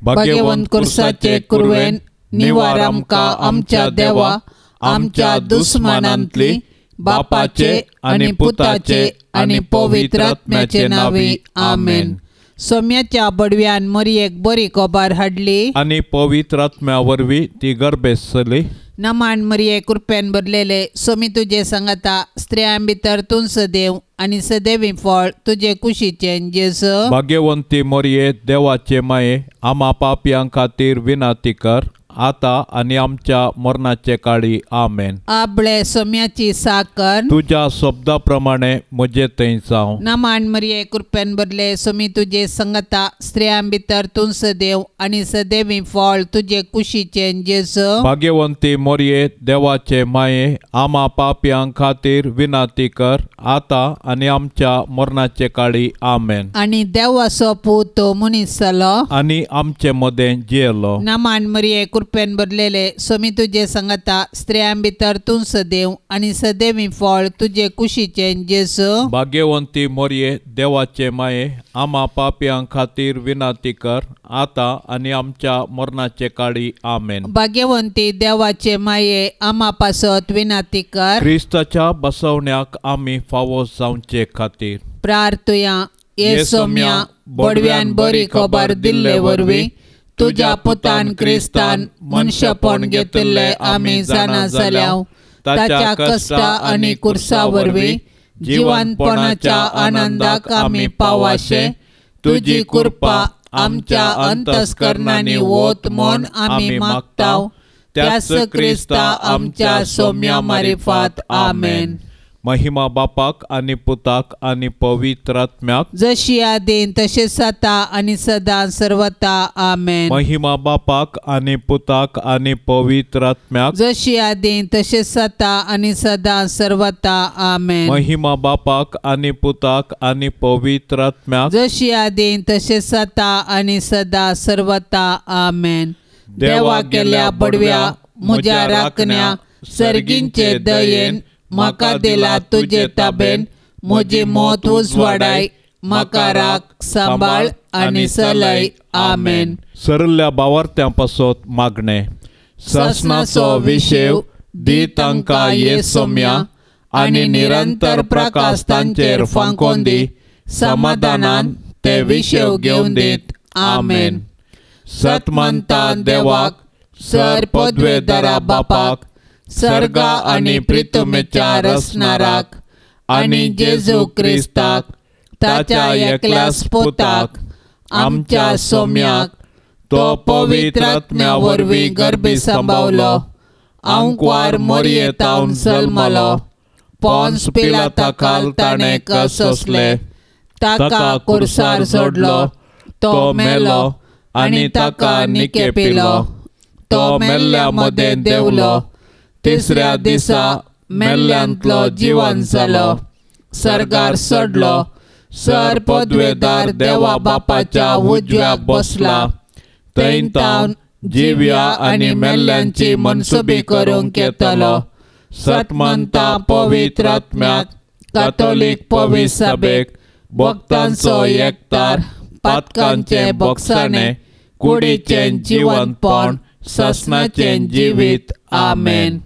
भाग्यवंत कुर्साचे कुरवेन निवार आमकां आमच्या देवा आमच्या दुस्मनांतली बापाचे आनी पुताचे आनी पवित्र आत्म्याचे नावी आमेन। सोम्याच्या बडव्यान मरियेक बरी खबर हाडली आनी पवित्र आत्म्या वरवीं ती गर्भेसली। नमान मरिये कृपेन भरलेले सोमी तुजे सांगता स्त्रियां भितर तूं सदैव आनी सदैवी फळ तुजे कुशीचे जेजू। भाग्यवंती मरिये देवाचे माये आम्हा पापयां खातीर विनाती कर आता आनी आमच्या मरणाचे काळी आमेन। आपले सोम्याची साकर तुझ्या शब्दा प्रमाणे म्हजे थंय जावं। नमान मरिये कृपेन भरले सोमी तुजे संगता स्त्रियां भितर तूं सदैव आनी सदैवी फळ तुजे कुशीचे जेजू। भाग्यवंती मरिये देवाचे माये आम्हा पापयां खातीर विनाती कर आता आनी आमच्या मरणाचे काळी आमेन। आनी देवाचो पूत तो मनीस जालो आनी आमचे मदें जियेलो। नमान मरिये कृपेन भरलेले सोमी तुजे सांगता स्त्रियां भितर तूं सदैव आनी सदैवी फळ तुजे कुशीचे जेजू। भाग्यवंती मरिये देवाचे माये आम्हा पापयां खातीर विनाती कर आता आनी आमच्या मरणाचे काळी आमेन। भाग्यवंती देवाचे माये आम्हा पासत विनाती कर क्रिस्ताच्या बसवण्याक आमी फावो जावचे खातीर प्रार्थया। ये सोम्या बडव्यान बरी खबर दिल्ले वरवीं तुझ्या पुतान क्रिस्तान मनशापण घेतिल्ले आमी जाणा जाल्याव ताच्या कष्टा आनी कुर्सा वरवीं जिवंतपणाच्या आनंदाक आमी पावाशे तुजी कृपा आमच्या अंतस्करणांनी वोत म्हूण आमी मागताव त्याच क्रिस्ता आमच्या सोम्या मारिफात आमेन। महिमा बापाक आनी पुताक आनी पवित्र आत्म्याक जशी आदीन तशेंच जाता आनी सदां सर्वता आमेन। महिमा बापाक आनी पुताक आनी पवित्र आत्म्याक जशी आदीन तशेंच जाता आनी सदां सर्वता आमेन। महिमा बापाक आनी पुताक आनी पवित्र आत्म्याक जशी आदीन तशेंच जाता आनी सदां सर्वता आमेन। देवा केल्या बडव्या म्हज्या राखण्या सर्गींचे दयेन म्हाका दिला तुजे ताबेन म्हजी मोत उजवाडाय म्हाका राख सांबाळ आनी चलय आमेन। सरल्या बावार्थ्यां पासत मागणे ससनाचो विशेव दी तांकां ये सोम्या आनी निरंतर प्रकाश तांचेर फांकोन दी समाधानान ते विशेव घेवन दीत आमेन। सतमंता देवाक सर पदवेदारा बापाक सर्गा आनी प्रितुमेच्या रसनाराक आनी जेजू क्रिस्ताक ताच्या एकल्याच पुताक आमच्या सोम्याक तो पवित्र आत्म्या वरवीं गर्भी सांबावलो आंकवार मरियेतावन जल्मलो पोन्स पिलाता खाल ताणें कसले ताका कुर्सार सोडलो तो मेलो आनी ताका निके पिलो तो मेल्ल्या मदें देवलो तिसऱ्या दिसा मेल्ल्यांतलो जिवंत जालो सर्गार चडलो सर पदवेदार देवा बापाच्या उजव्याक बसला थंय तावन जिव्या आनी मेल्ल्यांची मनसुबी करूंक येतलो। सतमंता पवित्र आत्म्याक कातोलीक पवित्र सभेक भक्तांचो एकतार पातकांचे भोगसाणे कुडीचें जिवंतपण ससनाचें जिवीत आमेन।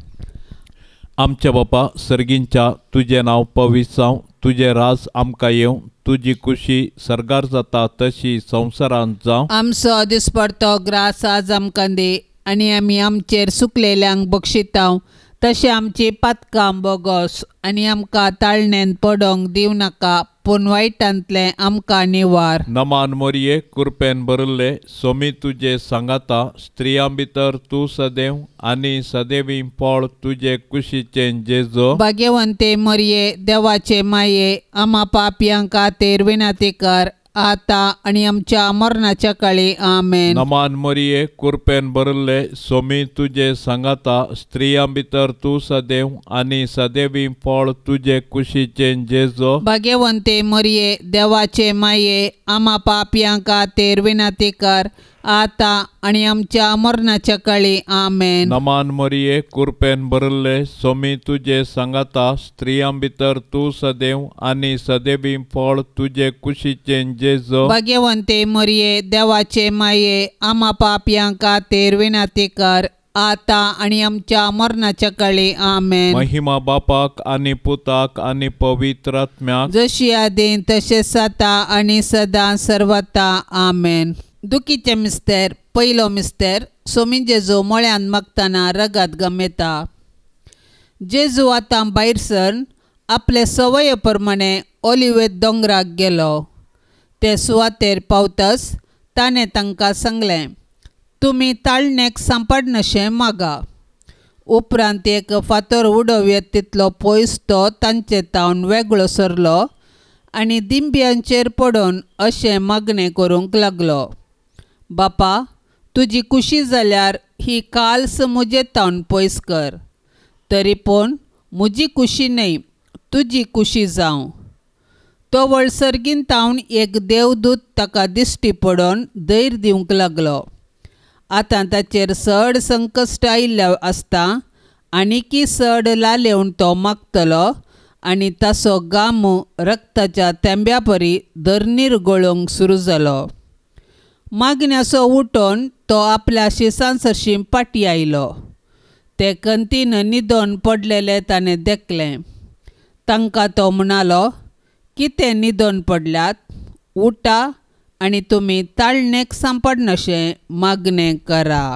आमच्या बापा सर्गींच्या तुझे नांव पवित्र जावं तुझे राज आमकां येवं तुजी खुशी सर्गार जाता तशी संवसारांत जावं। आमचो दिसपडतो ग्रास आज आमकां दे आनी आमी आमचेर सुकलेल्यांक बक्षितांव तशें आमची पातकां बोगोस आनी आमकां ताळणेन पडोंक दिव नाका पूण वायटांतले आमकां निवार। नमान मरिये कृपेन भरले सोमी तुजे सांगाता स्त्रियां भितर तूं सदैव आनी सदैवी फळ तुजे कुशीचें जेजू। भाग्यवंते मरिये देवाचे माये आम्हा पापयां खातीर विनाती कर आता आनी आमच्या मरणाच्या काळी आमेन। नमान मरिये कृपेन भरले सोमी तुजे सांगाता स्त्रियां भितर तूं सदैव आनी सदैवी फळ तुजे कुशीचें जेजू। भाग्यवंते मरिये देवाचे माये आम्हा पापयां खातीर विनाती कर आता आणि आमच्या मरणाच्या काळी आमेन. नमान मरिये कृपेन भरले स्वामी तुझे सांगाता स्त्रियां भितर तू सदैव आणि सदैवी फळ तुझे कुशीचे जेजो. भाग्यवंते मरिये देवाचे माये आम्हा पापयांक खातीर विनंती कर आता आणि आमच्या मरणाच्या काळी आमेन. महिमा बापाक आणि पुताक आणि पवित्र आत्म्याक जशी आदीन तशेंच आता आणि सदां सर्वता आमेन. दुखीचे मिस्तेर. पयलो मिस्तेर. सोमी जेजू मळ्यान मागतना रगत गमेता. जेजू आतां भायर सरून आपले सवये प्रमाणे ऑलिव्हे दोंगराक गेलो. ते सुवातेर पावतच ताणें तांकां सांगलें, तुमी ताळणेक सांपडनशें मागा. उपरांत एक फातर उडोवये तितलो पयस तो तांचे तावन वेगळो सरलो आनी दिंब्यांचेर पडून अशें मागणें करूंक लागलो, बापा, तुजी कुशी जाल्यार ही काल्स म्हजे तावन पयस कर. तरी पूण म्हजी कुशी न्हय, तुजी कुशी जावं. तो वळसरगीन तावन एक देवदूत ताका दिश्टी पडून धैर्य दिवंक लागलो. आतां ताचेर चड संकश्ट आयिल्लें आसता आनीकी चड लालेवन तो मागतलो आनी ताचो घाम रक्ताच्या थेंब्या परी धरणीर गळूंक सुरू जालो. मागण्याचो उठोवन तो आपल्या शिसांसरशीं पाटी आयलो. ते कंतीन न्हिदोन पडलेले ताणें देखलें. तांकां तो म्हणालो, कितें न्हिदोन पडल्यात? उठा आनी तुमी ताळणेक सांपडनशें मागणें करा.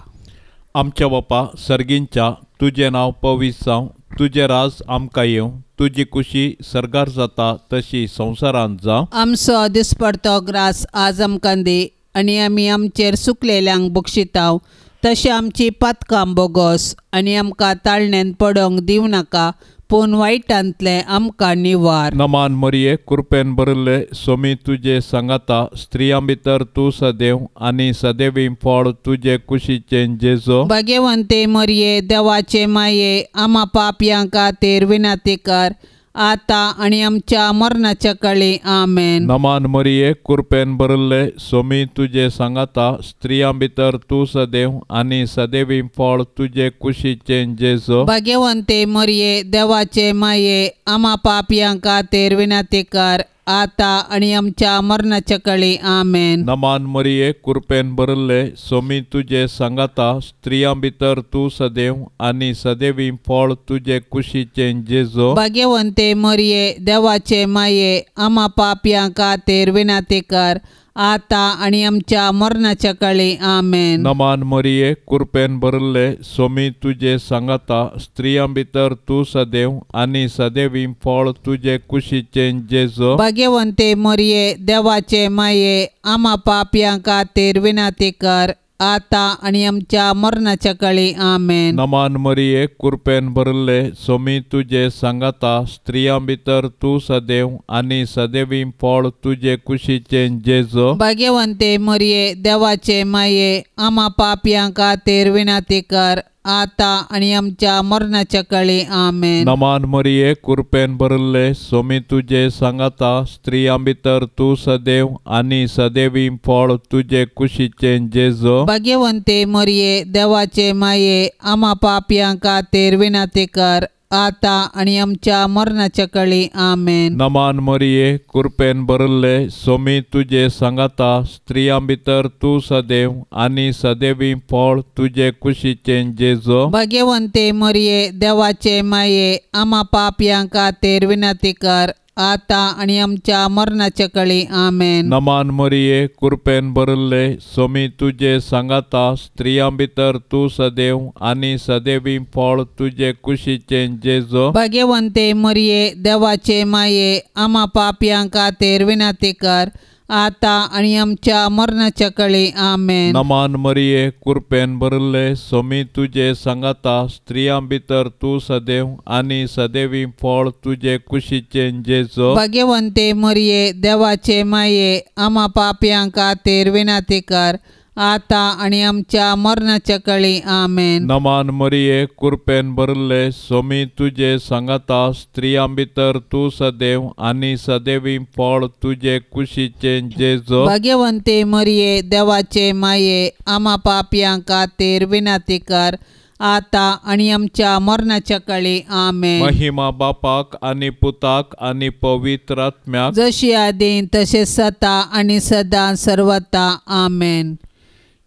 आमच्या बापा सर्गींच्या तुझे नांव पवित्र जावं. तुझे राज आमकां येवं. तुजी कुशी सर्गार जाता तशी संवसारांत जावं. आमचो दिसपडतो ग्रास आज आमकां दी आनी आमी आमचेर सुकलेल्यांक बक्षितांव तशें आमची पातकां बोगोस आनी आमकां ताळणेन पडोंक दिवं नाका पूण वायटांतले आमकां निवार. नमान मरिये कृपेन भरले स्वामी तुझे सांगाता स्त्रियां भितर तू सदैव आणि सदैवी फळ तुझे कुशीचे जेजो. भाग्यवंते मरिये देवाचे माये आम्हा पापयांक खातीर विनंती कर आता आणि आमच्या मरणाच्या काळी आमेन. नमान मरिये कृपेन भरले स्वामी तुझे सांगाता स्त्रियां भितर तू सदैव आणि सदैवी फळ तुझे कुशीचे जेजो. भाग्यवंते मरिये देवाचे माये आम्हा पापयांक खातीर विनंती कर आता आणि आमच्या मरणाच्या काळी आमेन. नमान मरिये कृपेन भरले स्वामी तुझे सांगाता स्त्रियां भितर तू सदैव आणि सदैवी फळ तुझे कुशीचे जेजो. भाग्यवंते मरिये देवाचे माये आम्हा पापयांक खातीर विनंती कर आता आणि आमच्या मरणाच्या काळी आमेन. नमान मरिये कृपेन भरले स्वामी तुझे सांगाता स्त्रियां भितर तू सदैव आणि सदैवी फळ तुझे कुशीचे जेजो. भाग्यवंते मरिये देवाचे माये आम्हा पापयांक खातीर विनंती कर आता आणि आमच्या मरणाच्या काळी आमेन. नमान मरिये कृपेन भरले स्वामी तुझे सांगाता स्त्रियां भितर तू सदैव आणि सदैवी फळ तुझे कुशीचे जेजो. भाग्यवंते मरिये देवाचे माये आम्हा पापयांक खातीर विनंती कर आता आणि आमच्या मरणाच्या काळी आमेन. नमान मरिये कृपेन भरले स्वामी तुझे सांगाता स्त्रियां भितर तू सदैव आणि सदैवी फळ तुझे कुशीचे जेजो. भाग्यवंते मरिये देवाचे माये आम्हा पापयांक खातीर विनंती कर आता आणि आमच्या मरणाच्या काळी आमेन. नमान मरिये कृपेन भरले स्वामी तुझे सांगाता स्त्रियां भितर तू सदैव आणि सदैवी फळ तुझे कुशीचे जेजो. भाग्यवंते मरिये देवाचे माये आम्हा पापयांक खातीर विनंती कर आता आणि आमच्या मरणाच्या काळी आमेन. नमान मरिये कृपेन भरले स्वामी तुझे सांगाता स्त्रियां भितर तू सदैव आणि सदैवी फळ तुझे कुशीचे जेजो. भाग्यवंते मरिये देवाचे माये आम्हा पापयांक खातीर विनंती कर आता आणि आमच्या मरणाच्या काळी आमेन. नमान मरिये कृपेन भरले स्वामी तुझे सांगाता स्त्रियां भितर तू सदैव आणि सदैवी फळ तुझे कुशीचे जेजो. भाग्यवंते मरिये देवाचे माये आम्हा पापयांक खातीर विनंती कर आता आणि आमच्या मरणाच्या काळी आमेन. नमान मरिये कृपेन भरले स्वामी तुझे सांगाता स्त्रियां भितर तू सदैव आणि सदैवी फळ तुझे कुशीचे जेजो. भाग्यवंते मरिये देवाचे माये आम्हा पापयांक खातीर विनंती कर आता आणि आमच्या मरणाच्या काळी आमेन. महिमा बापाक आणि पुताक आणि पवित्र आत्म्याक जशी आदीन तसे सता आणि सदा सर्वता आमेन.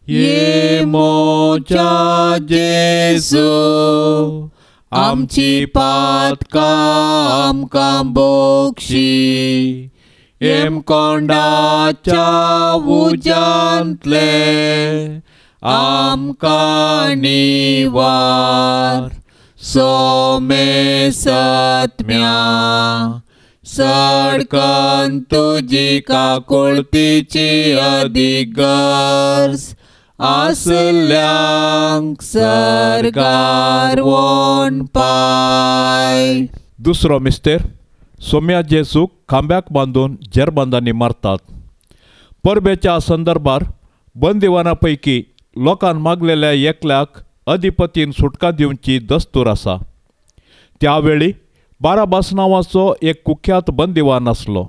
ये मोच्या जेजू आमची पातकां आमकां बोगशी एम कोंडाच्या उजांतले आमकां निवार. सोमे सत्म्या सडकन तुजी काकुळतीची अधिगर्ज आसल्यांक सरकार वोन पाय. दुसरो मिस्तेर सोम्या जेजूक खांब्याक बांदून जेरबंदांनी मारतात. परबेच्या संदर्भार बंदिवानां लोकांन मागलेल्या एकल्याक अधिपतीन सुटका दिवची दस्तूर आसा. त्यावेळी बाराबास नांवाचो एक कुख्यात बंदिवान आसलो.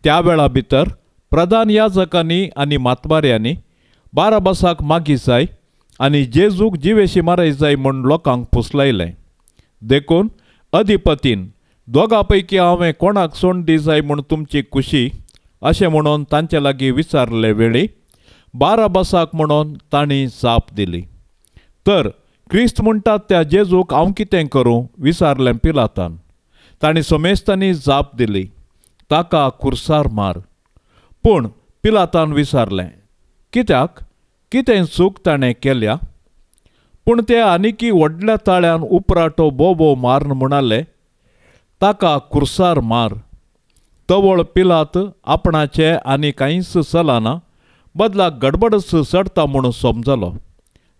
त्या वेळा भितर प्रधान याजकांनी आनी मातबाऱ्यांनी बाराबासाक मागी जाय आनी जेजूक जिवेशी मारय जाय म्हूण लोकांक फुसलायलें. देखून अधिपतीन दोगां पैकी हांवें कोणाक सोंड दी जाय म्हूण तुमची खुशी अशें म्हणून तांचे लागीं विचारले वेळी बाराबासाक म्हणून तांणी जाप दिली. तर क्रिस्त म्हणटात त्या जेजूक हांव कितें करूं विचारलें पिलातान. तांणी सोमेस्तांनी जाप दिली, ताका खुर्सार मार. पूण पिलातान विचारलें, कित्याक कितें चूक ताणें केल्या. पूण ते आनिकी व्हडल्या ताळ्यान उपराटो बोबो मारन म्हणाले, ताका खुर्सार मार. तवळ पिलात आपणाचे आनी कांयच चलना बदलाक गडबडच चडता म्हूण समजलो.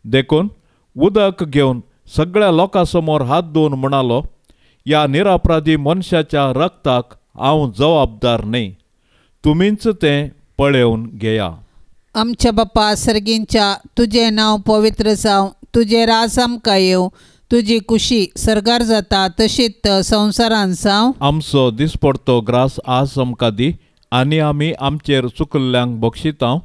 देखून उदक घेवन सगळ्या लोकां समोर हात धुवन म्हणालो, ह्या निरपराधी मनशाच्या रक्ताक हांव जबाबदार न्ही. तुमीच तें पळेवन घेया. आमच्या बापा सर्गींच्या तुझे नांव पवित्र जावं, तुझे राज आमकां येवं, तुजी खुशी सरकार जाता तशीच संवसारान जावं. आमचो दिसपडतो ग्रास आज आमकां दी आनी आमी आमचेर चुकल्ल्यांक बक्षितांव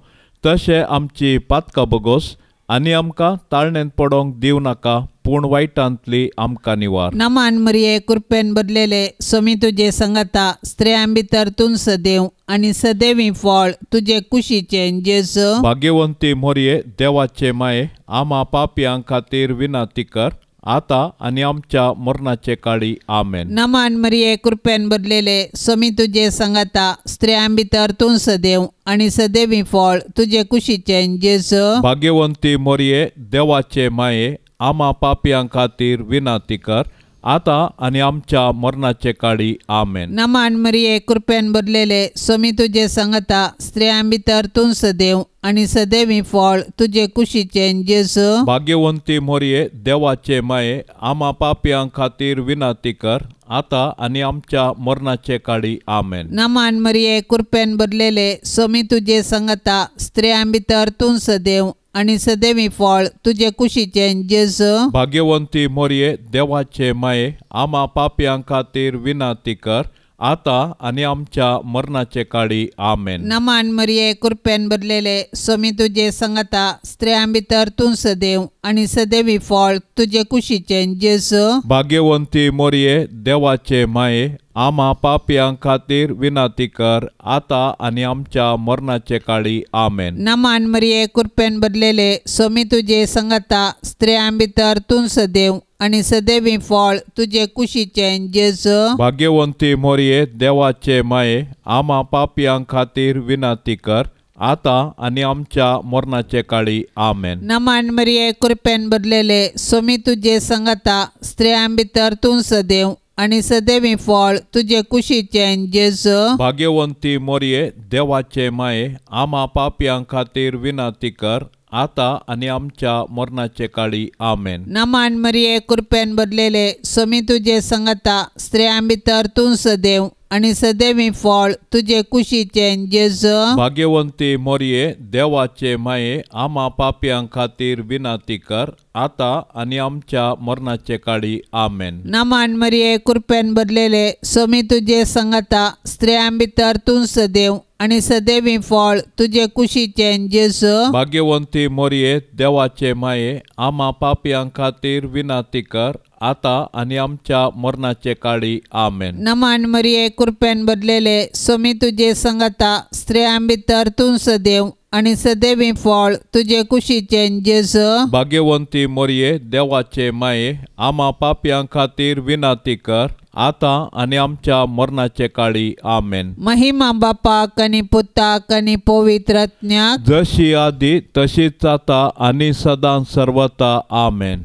तशें आमची पातकां बगोस आनी आमकां ताळणेंत पडोंक दिव नाका पूण वायटांतली आमकां निवार. नमान मरिये कृपेन बदलेले स्वामी तुजे संगता स्त्रियां भितर तूं सदैव आनी सदैवी फळ तुजे कुशीचे जेजू. भाग्यवंती मोरये देवाचे माये आम्हा पापयां खातीर विनंती कर आता आनी आमच्या मरणाचे काळी आमेन. नमान मरिये कृपेन बदलेले स्वामी तुजे संगता स्त्रियां भितर तूं सदैव आनी सदैवी फळ तुजे कुशीचे जेजू. भाग्यवंती मोरये देवाचे माये आम्हा पापयां खातीर विनंती कर आता आनी आमच्या मरणाचे काळी आमेन. नमान मरिये कृपेन बदलेले स्वामी तुजे संगता स्त्रियां भितर तूं सदैव आनी सदैवी फळ तुजे कुशीचे जेजू. भाग्यवंती मोरये देवाचे माये आम्हा पापयां खातीर विनंती कर आता आनी आमच्या मरणाचे काळी आमेन. नमान मरिये कृपेन बदलेले स्वामी तुजे संगता स्त्रियां भितर तूं सदैव आनी सदैवी फळ तुजे कुशीचे जेजू. भाग्यवंती मोरये देवाचे माये आम्हा पापयां खातीर विनंती कर आता आनी आमच्या मरणाचे काळी आमेन. नमान मरिये कृपेन बदलेले स्वामी तुजे संगता स्त्रियां भितर तूं सदैव आनी सदैवी फळ तुजे कुशीचे जेजू. भाग्यवंती मोरये देवाचे माये आम्हा पापयां खातीर विनंती कर आता आनी आमच्या मरणाचे काळी आमेन. नमान मरिये कृपेन बदलेले स्वामी तुजे संगता स्त्रियां भितर तूं सदैव आनी सदैवी फळ तुजे कुशीचे जेजू. भाग्यवंती मोरये देवाचे माये आम्हा पापयां खातीर विनंती कर आता आनी आमच्या मरणाचे काळी आमेन. नमान मरिये कृपेन बदलेले स्वामी तुजे संगता स्त्रियां भितर तूं सदैव आनी सदैवी फळ तुजे कुशीचे जेजू. भाग्यवंती मोरये देवाचे माये आम्हा पापयां खातीर विनंती कर आता आनी आमच्या मरणाचे काळी आमेन. नमान मरिये कृपेन बदलेले स्वामी तुजे संगता स्त्रियां भितर तूं सदैव आनी सदैवी फळ तुजे कुशीचें जेजू. भाग्यवंती मोरये, देवाचे माये, आम्हा पापयां खातीर विनाती कर, आता आनी आमच्या मरणाचे काळी. आमेन. नमान मरिये, कृपेन भरलेले, स्वामी तुजे संगता, स्त्रियां भितर तूं सदैव आनी सदैवी फळ तुजे कुशीचें जेजू. भाग्यवंती मोरये, देवाचे माये, आम्हा पापयां खातीर विनाती कर, आता आनी आमच्या मरणाचे काळी. आमेन. नमान मरिये, कृपेन भरलेले, स्वामी तुजे संगता, स्त्रियां भितर तूं सदैव आनी सदैवी फळ तुजे कुशीचें जेजू. भाग्यवंती मोरये, देवाचे माये, आम्हा पापयां खातीर विनाती कर, आता आनी आमच्या मरणाचे काळी. आमेन. महिमा बापाक आनी पुताक आनी पवित्र आत्म्याक, जशी आदी तशीच आता आनी सदां सर्वता. आमेन.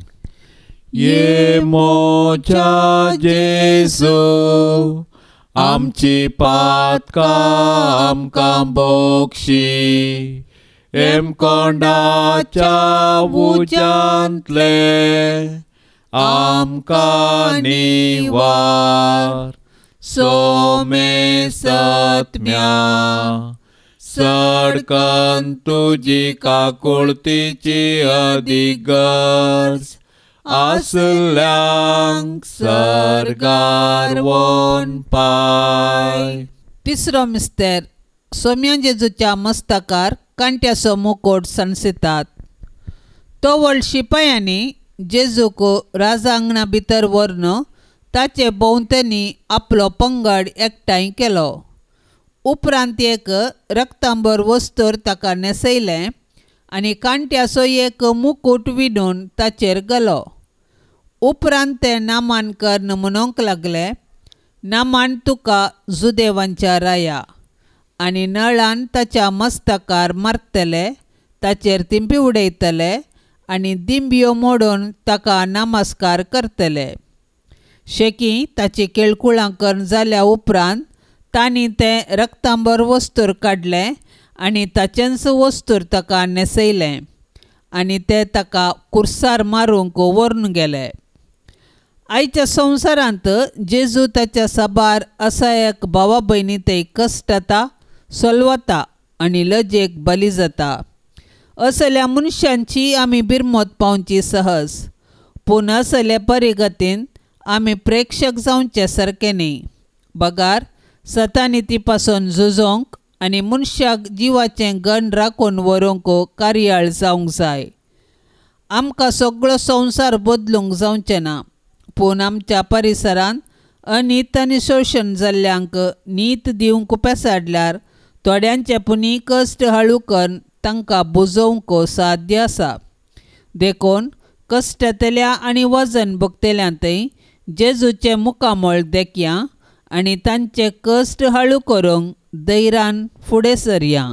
ये मोच्या जेजू, आमची पातकां आमकां बोगशी, एम कोंडाच्या उज्यांतले आमकां निवार. सोमे सत्म्या सडकन तुजी काकुळतीची अधिगर्ज, आसल्यांक सरगार वोन पाय. तिसरो मिस्तेर, सोम्या जेजूच्या मस्तकार कांट्याचो मुकोट सणसितात. तो व्हड शिपायांनी जेजूक राजांगणा भितर व्हरून ताचे भोंवतणी आपलो पंगड एकठांय केलो. उपरांत एक रक्तांबर वस्तूर ताका नेसयलें आनी कांट्याचो एक मुकुट विणून ताचेर घालो. उपरांत ते नामानकर म्हणूंक लागले, नामान तुका जुदेवांच्या राया, आनी नळान ताच्या मस्तकार मारतले, ताचेर तिंबी उडयतले आनी दिंब्यो मोडून ताका नमस्कार करतले. शेकी ताची केळकुळां करून जाल्या उपरांत तांणी तें रक्तांबर वस्तूर काडलें आनी ताचेंच वस्तूर ताका नेसयलें आनी ते ताका कुर्सार मारूंक व्हरून गेले. आयच्या संवसारांत जेजू ताच्या साबार असहायक भावा भयणींतय कश्ट जाता, सोलवता आनी लजेक बली जाता. असल्या मनशांची आमी बिरमोत पावची सहज, पूण असले परिगतीन आमी प्रेक्षक जावचे सारके न्ही. बगार सतानिती पासून झुजोंक आनी मनशाक जिवाचें गण राखून व्हरूंक कार्याळ जावंक जाय. आमकां सगळो संवसार बदलूंक जावचें ना, पूण आमच्या परिसरांत अनीत आनी शोशण जाल्ल्यांक नीत दिवंक पेसाडल्यार थोड्यांचे पुनी कश्ट हळू करून तांकां बुजोवंक साध्य आसा. देखून कश्टांतल्या आनी वजन भोगतल्यांतय जेजूचें मुखामळ देखया आनी तांचे कश्ट हळू करूंक धैर्यान फुडें सरया.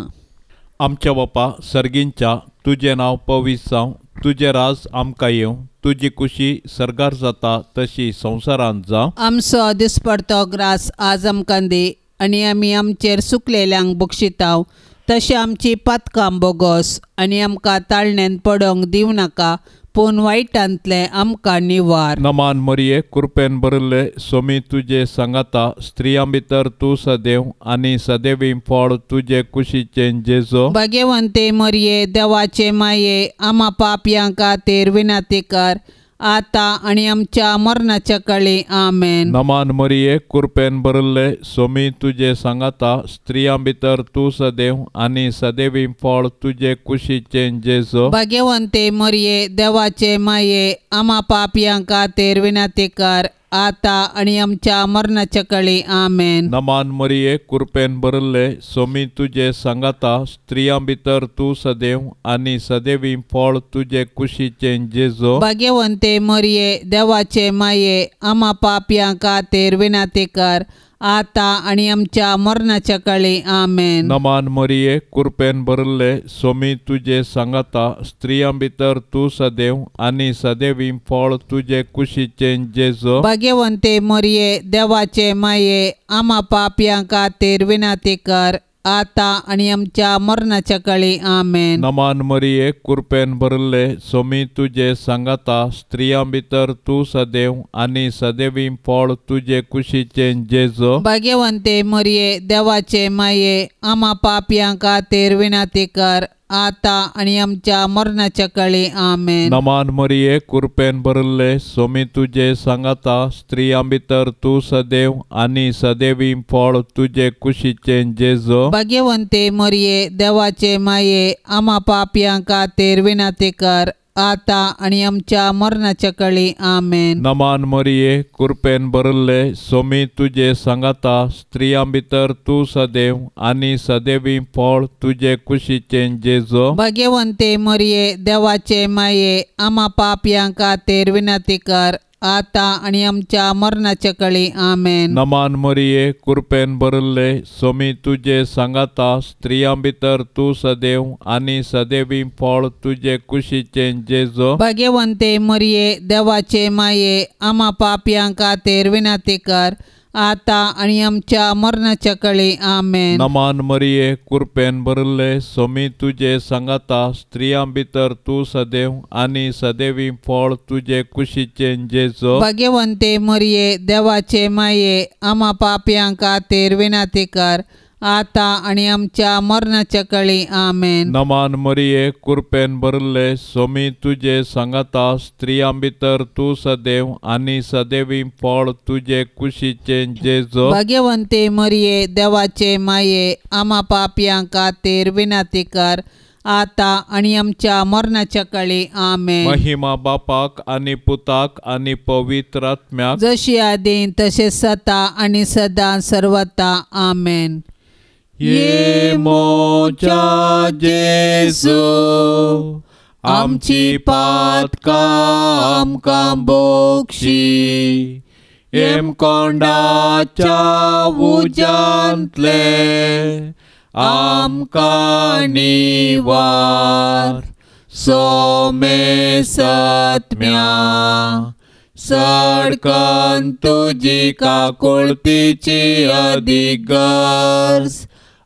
आमच्या बापा सर्गींच्या, तुजें नांव पवित्र जावं, तुजें राज आमकां येवं, तुजी कुशी सरगार जाता तशी संवसारांत जावं. आमचो दिसपडतो ग्रास आज आमकां दी, आनी आमी आमचेर सुकलेल्यांक बक्षितांव, तशें आमची पातकां बोगोस आनी आमकां ताळणेन पडोवंक दिवं नाका, पूण वायटांतले आमकां निवार. नमान मरिये, कृपेन भरिल्ले, स्वामी तुजे सांगाता, स्त्रियां भितर तूं सदैव आनी सदैवी फळ तुजे कुशीचें जेजू. भाग्यवंते मरिये, देवाचे माये, आम्हा पापयां खातीर विनाती कर, आता आनी आमच्या मरणाच्या काळी. आमेन. नमान मरिये, कृपेन भरिल्ले, स्वामी तुजे सांगाता, स्त्रियां भितर तूं सदैव आनी सदैवी फळ तुजे कुशीचें जेजू. भाग्यवंते मरिये, देवाचे माये, आम्हा पापयां खातीर विनाती कर, आता आनी आमच्या मरणाच्या काळी. आमेन. नमान मरिये, कृपेन भरिल्ले, स्वामी तुजे सांगाता, स्त्रियां भितर तूं सदैव आनी सदैवी फळ तुजे कुशीचें जेजू. भाग्यवंते मरिये, देवाचे माये, आम्हा पापयां खातीर विनाती कर, आता आनी आमच्या मरणाच्या काळी. आमेन. नमान मरिये, कृपेन भरिल्ले, स्वामी तुजे सांगाता, स्त्रियां भितर तूं सदैव आनी सदैवी फळ तुजे कुशीचें जेजू. भाग्यवंते मरिये, देवाचे माये, आम्हा पापयां खातीर विनाती कर, आता आणि आमच्या मरणाच्या काळी आमेन. नमान मरिये कृपेन भरले सोमी तुझे सांगाता स्त्रियां भितर तू सदैव आणि सदैवी फळ तुझे कुशीचे जेजो. भाग्यवंते मरिये देवाचे माये आम्हा पापयांक खातीर विनंती कर आता आणि आमच्या मरणाच्या काळी आमेन. नमान मरिये कृपेन भरले सोमी तुझे सांगाता स्त्रियां भितर तू सदैव आणि सदैवी फळ तुझे कुशीचे जेजो. भाग्यवंते मरिये देवाचे माये आम्हा पापयांक खातीर विनंती कर आता आणि आमच्या मरणाच्या काळी आमेन. नमान मरिये कृपेन भरले सोमी तुझे सांगाता स्त्रियां भितर तू सदैव आणि सदैवी फळ तुझे कुशीचे जेजो. भाग्यवंते मरिये देवाचे माये आम्हा पापयांक खातीर विनंती कर आता आणि आमच्या मरणाच्या काळी आमेन. नमान मरिये कृपेन भरले सोमी तुझे सांगाता स्त्रियां भितर तू सदैव आणि सदैवी फळ तुझे कुशीचे जेजो. भाग्यवंते मरिये देवाचे माये आम्हा पापयांक खातीर विनंती कर आता आणि आमच्या मरणाच्या काळी आमेन. नमान मरिये कृपेन भरले सोमी तुझे सांगाता स्त्रियां भितर तू सदैव आणि सदैवी फळ तुझे कुशीचे जेजो. भाग्यवंते मरिये देवाचे माये आम्हा पापयांक खातीर विनंती कर आता आणि आमच्या मरणाच्या काळी आमेन. नमान मरिये कृपेन भरले सोमी तुझे सांगाता स्त्रियां भितर तू सदैव आणि सदैवी फळ तुझे कुशीचे जेजो. भाग्यवंते मरिये देवाचे माये आम्हा पापयांक खातीर विनंती कर आता आणि आमच्या मरणाच्या काळी आमेन. महिमा बापाक आणि पुताक आणि पवित्र आत्म्याक जशी आदीन तसेच सता आणि सदा सर्वता आमेन. ये मोच्या जेजू आमची पातकां आमकां बोगशी एम कोंडाच्या उजांतले आमकां निवार सोमे सत्म्या सडकन तुजी काकुळतीची अधिगर्ज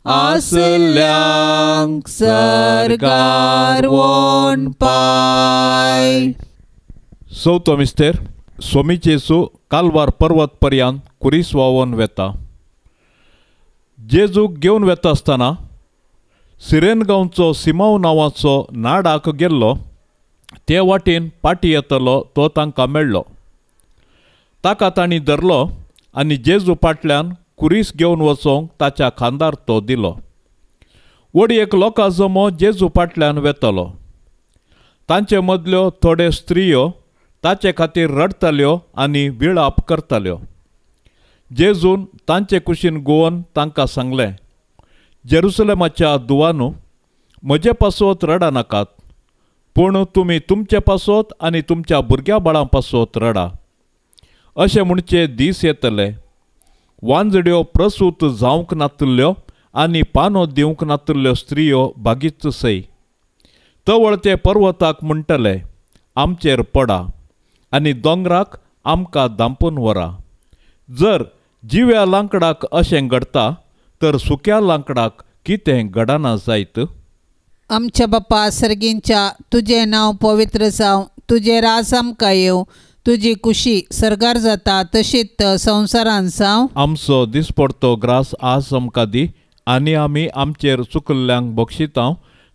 आसल्यांक सरकार वोन पाय. चवथो मिस्तेर सोमीचेसू कालवार पर्वत पर्यंत कुरीस वावोन वेता. जेजूक घेवन वेता आसतना सिरेन गांवचो सिमाव नांवाचो नाडाक गेल्लो ते वाटेन पाटी येतलो तो तांकां मेळ्ळो. ताका तांणी धरलो आनी जेजू फाटल्यान कुरीस घेवन वचोंक ताच्या खांदार तो दिलो. वडयेक लोकां जमो जेजू फाटल्यान वेतलो. तांचे मदल्यो थोडे स्त्रियो ताचे खातीर रडताल्यो आनी विळाप करताल्यो. जेजून तांचे कुशीन गोवन तांकां सांगलें, जेरुसलेमाच्या दुवानू म्हजे पासोत रडा नाकात, पूण तुमी तुमचे पासोत आनी तुमच्या भुरग्या बाळां पासोत रडा. अशें म्हणचे दीस येतले, वांजड्यो प्रसूत जावंक नातल्यो आनी पानो दिवंक नातल्यो स्त्रियो बागीच सै. तवळ ते पर्वताक म्हणटले, आमचेर पडा, आनी दोंगराक आमकां दांपून व्हरा. जर जिव्या लांकडाक अशें घडता तर सुक्या लांकडाक कितें घडना जायत. आमच्या बापा सर्गींच्या तुझे नांव पवित्र जावं, तुझे राज आमकां येवं, तुजी कुशी सरगार जाता तशीच संवसारांत जावं. आमचो दिसपडतो ग्रास आज आमकां दी, आनी आमी आमचेर चुकल्ल्यांक बक्षितांव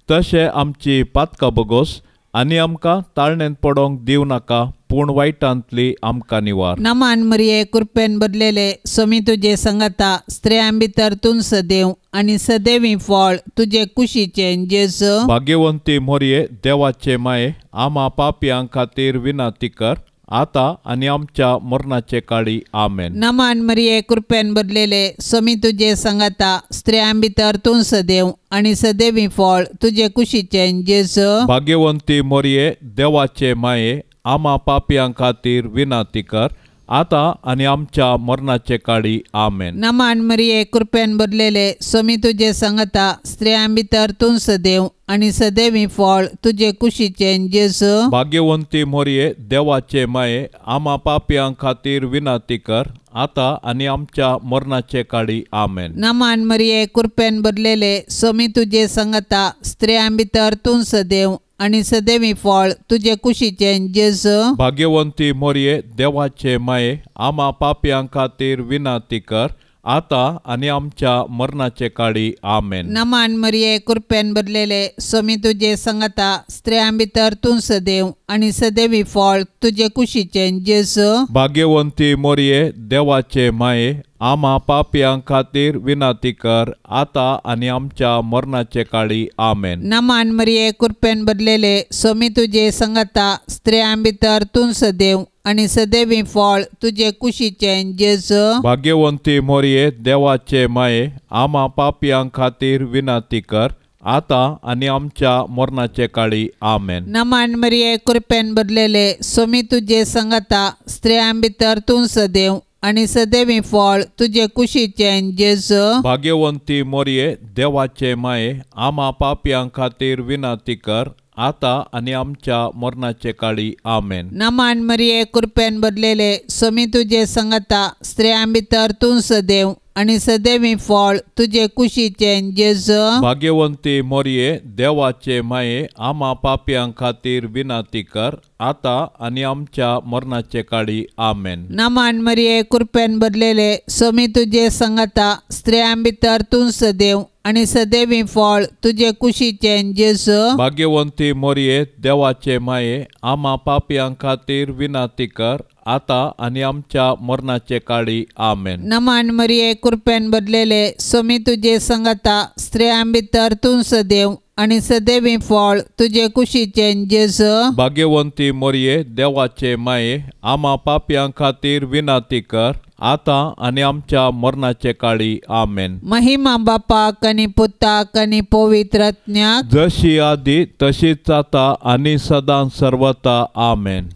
तशें आमची पातकां बगोस, आनी आमकां ताळणेंत पडोंक दिव नाका, पूण वायटांतली आमकां निवार. नमान मरिये कृपेन बदलेले सोमी तुजे संगता स्त्रियां भितर तूं सदैव आनी सदैवी फळ तुजे कुशीचे जेजू. भाग्यवंती मोरये देवाचे माये आम्हा पापयां खातीर विनंती कर आता आनी आमच्या मरणाचे काळी आमेन. नमान मरिये कृपेन बदलेले सोमी तुजे संगता स्त्रियां भितर तूं सदैव आनी सदैवी फळ तुजे कुशीचे जेजू. भाग्यवंती मोरये देवाचे माये आम्हा पापयां खातीर विनंती कर आता आणि आमच्या मरणाचे काळी आमेन. नमान मरिये कृपेन भरलेले स्वामी तुझे सांगता स्त्रियां भितर तूं सदैव आणि सदैवी फळ तुझे कुशीचे जेजू. भाग्यवंती मोरये देवाचे माये आम्हा पापियां खातीर विनंती कर आता आणि आमच्या मरणाचे काळी आमेन. नमान मरिये कृपेन भरलेले स्वामी तुझे सांगता स्त्रियां भितर तूं सदैव आणि सदैवी फळ तुझे कुशीचे जेजू. भाग्यवंती मोरये देवाचे माये आम्हा पापियां खातीर विनंती कर आता आणि आमच्या मरणाचे काळी आमेन. नमान मरिये कृपेन भरलेले स्वामी तुझे सांगता स्त्रियां भितर तूं सदैव आणि सदैवी फळ तुझे कुशीचे जेजू. भाग्यवंती मोरये देवाचे माये आम्हा पापियां खातीर विनंती कर आता आणि आमच्या मरणाचे काळी आमेन. नमान मरिये कृपेन भरलेले स्वामी तुझे सांगता स्त्रियां भितर तूं सदैव आणि सदैवी फळ तुझे कुशीचे जेजू. भाग्यवंती मोरये देवाचे माये आम्हा पापियां खातीर विनंती कर आता आणि आमच्या मरणाचे काळी आमेन. नमान मरिये कृपेन भरलेले स्वामी तुझे सांगता स्त्रियां भितर तूं सदैव आणि सदैवी फळ तुझे कुशीचे जेजू. भाग्यवंती मोरये देवाचे माये आम्हा पापियां खातीर विनंती कर आता आणि आमच्या मरणाचे काळी आमेन. नमान मरिये कृपेन भरलेले स्वामी तुझे सांगता स्त्रियां भितर तूं सदैव आणि सदैवी फळ तुझे कुशीचे जेजू. भाग्यवंती मोरये देवाचे माये आम्हा पापियां खातीर विनंती कर आता आणि आमच्या मरणाचे काळी आमेन. नमान मरिये कृपेन भरलेले स्वामी तुझे सांगता स्त्रियां भितर तूं सदैव आणि सदैवी फळ तुझे कुशीचे जेजू. भाग्यवंती मोरये देवाचे माये आम्हा पापियां खातीर विनंती कर आता आणि आमच्या मरणाचे काळी आमेन. नमान मरिये कृपेन भरलेले स्वामी तुझे सांगता स्त्रियां भितर तूं सदैव आणि सदैवी फळ तुझे कुशीचे जेजू. भाग्यवंती मोरये देवाचे माये आम्हा पापियां खातीर विनंती कर आता आणि आमच्या मरणाचे काळी आमेन. महिमा बापाक आणि पुताक आणि पवित्रात्म्याक जशी आधी तशीच आता आणि सदां सर्वता आमेन.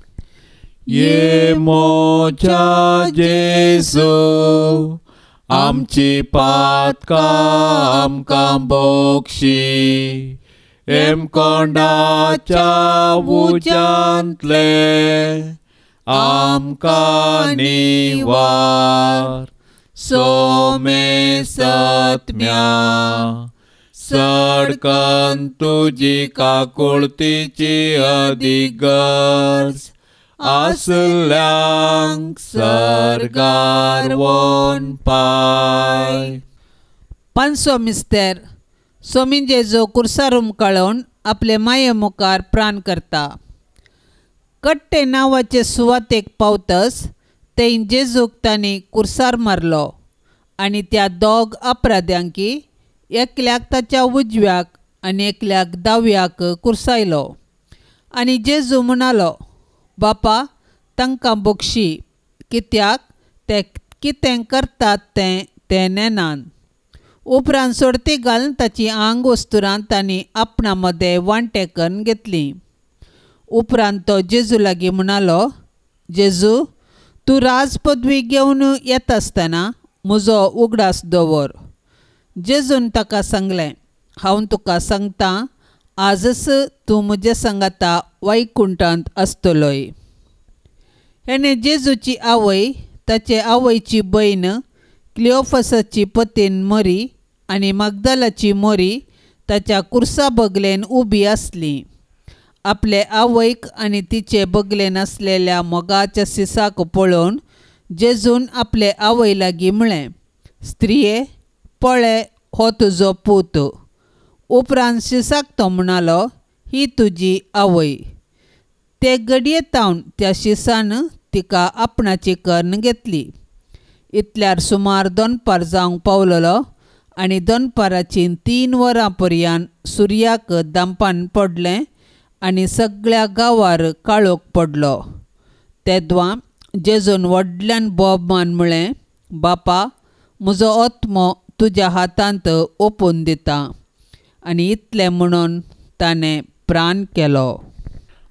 ये मोच्या जेजू आमची पातकां आमकां बोगशी एम कोंडाच्या उज्यांतले आमकां निवार सोमे सत्म्या सडकन तुजी काकुळतीची अधिगर्ज आसल्यांक सरगार वोन पाय. पांचवो मिस्तेर स्वामी जेजू कुर्सारूम काळोवन आपले माये मुखार प्राण करता. कट्टे नांवाचे सुवातेक पावतस थंय जेजूक तांणी कुर्सार मारलो आनी त्या दोग अपराध्यांकी एकल्याक ताच्या उजव्याक आनी एकल्याक दाव्याक कुर्सायलो. आनी जेजू म्हणालो, बापा तांकां बक्षी, कित्याक ते कितें करतात ते नेनान. उपरांत सोडती घालून ताची आंग वस्तुरांत तांणी आपणा मदें वांटेकन घेतली. उपरांत तो जेजू लागीं म्हणालो, जेजू तूं राजपदवी घेवन येता आसतना म्हजो उगडास दवर. जेजून ताका सांगलें, हांव तुका सांगतां आजच तूं म्हजे सांगाता वैकुंठांत आसतलोय. हेणे जेजूची आवय, ताचे आवयची भयण क्लिओफसाची पतीन मरी आनी मगदलाची मरी ताच्या कुर्सा बगलेन उबी आसली. आपले आवयक आनी तिचे बगलेन आसलेल्या मोगाच्या सिसाक पळोवन जेजून आपले आवय लागीं म्हळें, स्त्रिये पळय हो तुजो पूत. उपरांत शिसाक तो म्हणालो, ही तुजी आवय. ते घडयेतावन त्या शिसान तिका आपणाची कर्ण घेतली. इतल्यार सुमार दनपार जावंक पावलोलो आनी दनपाराची 3 वरां पर्यंत सुर्याक दांपान पडलें आनी सगळ्या गांवार काळोख पडलो. तेदवां जेजून व्हडल्यान बोबमान म्हळें, बापा म्हजो आत्मो तुज्या हातांत ओपून दिता. आनी इतलें म्हणून ताणें प्राण केलो.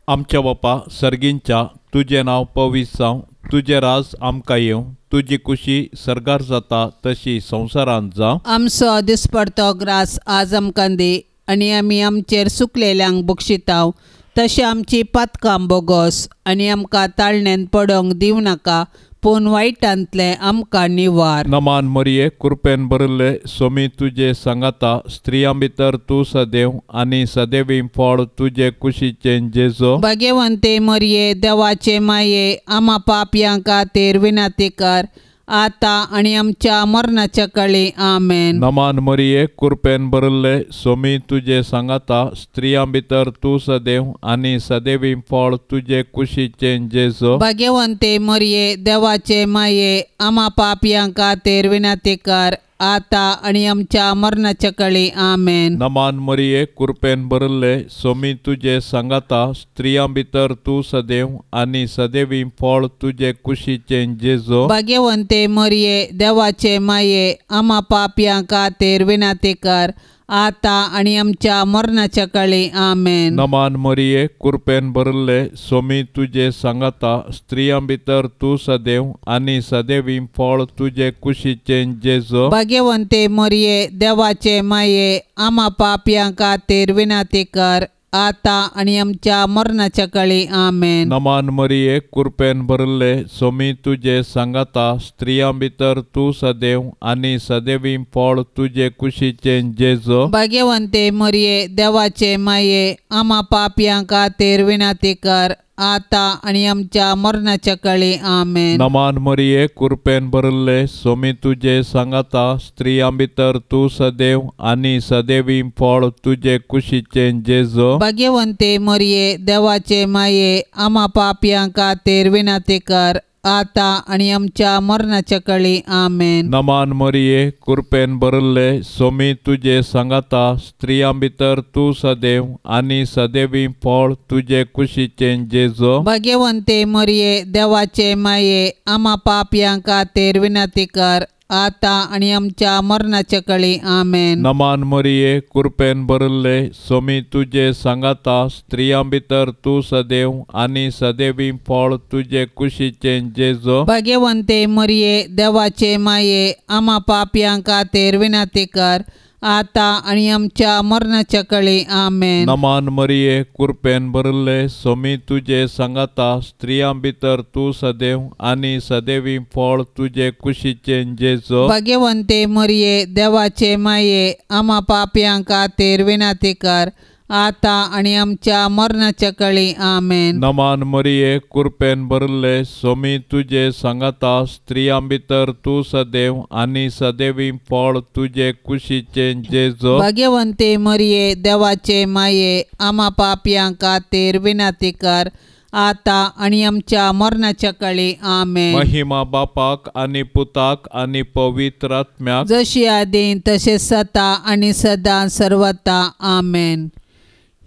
आमच्या बापा सर्गींच्या तुजें नांव पवित्र जावं, तुझे राज आमकां येवं, तुजी कुशी सर्गार जाता तशी संवसारांत जावं. आमचो दिसपडतो ग्रास आज आमकां दी, आनी आमी आमचेर सुकलेल्यांक बक्षिताव. तशें आमची पातकां बोगोस, आनी आमकां ताळणेन पडोंक दिवं नाका, पूण वायटांतले आमकां निवार. नमान मरिये, कृपेन भरिल्ले, सोमी तुजे सांगाता, स्त्रियां भितर तूं सदैव, आनी सदैवी फळ तुजे कुशीचें जेजो. भाग्यवंते मरिये, देवाचे माये, आम्हा पापयां खातीर विनाती कर, आता आनी आमच्या मरणाच्या काळी आमेन. नमान मरिये, कृपेन भरिल्ले, सोमी तुजे सांगाता, स्त्रियां भितर तूं सदैव, आनी सदैवी फळ तुजे कुशीचें जेजो. भाग्यवंते मरिये, देवाचे माये, आम्हा पापयां खातीर विनाती कर, आता आनी आमच्या मरणाच्या काळी आमेन. नमान मरिये, कृपेन भरिल्ले, सोमी तुजे सांगाता, स्त्रियां भितर तूं सदैव, आनी सदैवी फळ तुजे कुशीचें जेजो. भाग्यवंते मरिये, देवाचे माये, आम्हा पापयां खातीर विनाती कर, आता आनी आमच्या मरणाच्या काळी आमेन. नमान मरिये, कृपेन भरिल्ले, सोमी तुजे सांगाता, स्त्रियां भितर तूं सदैव, आनी सदैवी फळ तुजे कुशीचें जेजो. भाग्यवंते मरिये, देवाचे माये, आम्हा पापयां खातीर विनाती कर, आता आनी आमच्या मरणाच्या काळी आमेन. नमान मरिये, कृपेन भरिल्ले, सोमी तुजे सांगाता, स्त्रियां भितर तूं सदैव, आनी सदैवी फळ तुजे कुशीचें जेजो. भाग्यवंते मरिये, देवाचे माये, आम्हा पापयां खातीर विनाती कर, आता आनी आमच्या मरणाच्या काळी आमेन. नमान मरिये, कृपेन भरिल्ले, सोमी तुजे सांगाता, स्त्रियां भितर तूं सदैव, आनी सदैवी फळ तुजे कुशीचें जेजो. भाग्यवंते मरिये, देवाचे माये, आम्हा पापयां खातीर विनाती कर, आता आनी आमच्या मरणाच्या काळी आमेन. नमान मरिये, कृपेन भरिल्ले, सोमी तुजे सांगाता, स्त्रियां भितर तूं सदैव, आनी सदैवी फळ तुजे कुशीचें जेजो. भाग्यवंते मरिये, देवाचे माये, आम्हा पापयां खातीर विनाती कर, आता आनी आमच्या मरणाच्या काळी आमेन. नमान मरिये, कृपेन भरिल्ले, सोमी तुजे सांगाता, स्त्रियां भितर तूं सदैव, आनी सदैवी फळ तुजे कुशीचें जेजो. भाग्यवंते मरिये, देवाचे माये, आम्हा पापयां खातीर विनाती कर, आता आनी आमच्या मरणाच्या काळी आमेन. नमान मरिये, कृपेन भरिल्ले, सोमी तुजे सांगाता, स्त्रियां भितर तूं सदैव, आनी सदैवी फळ तुजे कुशीचें जेजो. भाग्यवंते मरिये, देवाचे माये, आम्हा पापयां खातीर विनाती कर, आता आनी आमच्या मरणाच्या काळी आमेन. नमान मरिये, कृपेन भरिल्ले, सोमी तुजे सांगाता, स्त्रियां भितर तूं सदैव, आनी सदैवी फळ तुजे कुशीचें जेजो. भाग्यवंते मरिये, देवाचे माये, आम्हा पापयां खातीर विनाती कर, आता आनी आमच्या मरणाच्या काळी आमेन. महिमा बापाक आनी पुताक आनी पवित्र आत्म्याक, जशी आदी तशें सता आनी सदां सर्वता आमेन.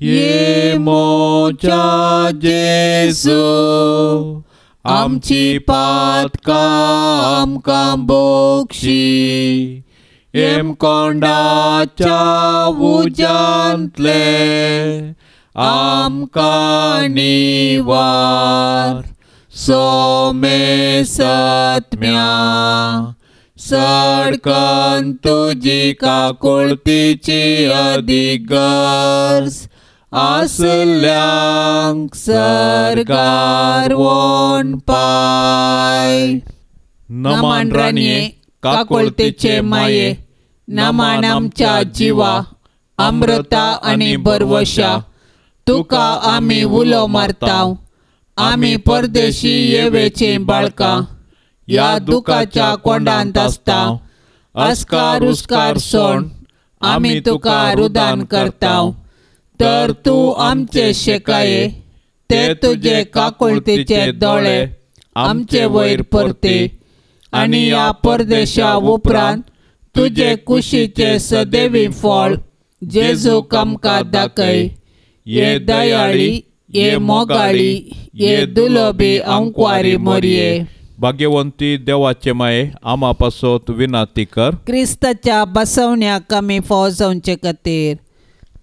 ये मोच्या जेजू, आमची पातकां आमकां बोगशी, एम कोंडाच्या उजांतले आमकां निवार. सोमे सत्म्या सडकन तुजी काकुळतीची अधिगर्ज, आसल्यांक सर्गार वोन पाय. नमान राणये, काकुळतीचे माये, नमान आमच्या जिवा, अमृता आनी बरवशा, तुका आमी उलो मारताव. आमी परदेशी येवेची बाळकां, या दुखाच्या कोंडांत आसताव. अस्कार उस्कार सोड, आमी तुका रुदान करताव. तर तूं आमचे शेकाये, ते तुजे काकुळतीचे दोळे आमचे वयर परते, आनी या परदेशा उपरांत तुजे कुशीचे सदैवी फळ जेजूक आमकां दाखय. ये दयाळी, ये मोगाळी, ये दुलोबी अंकवारी मरिये. भाग्यवंती देवाचे माये, आम्हा पासत विनाती कर. क्रिस्ताच्या बसवण्याक आमी फावो जावचे खातीर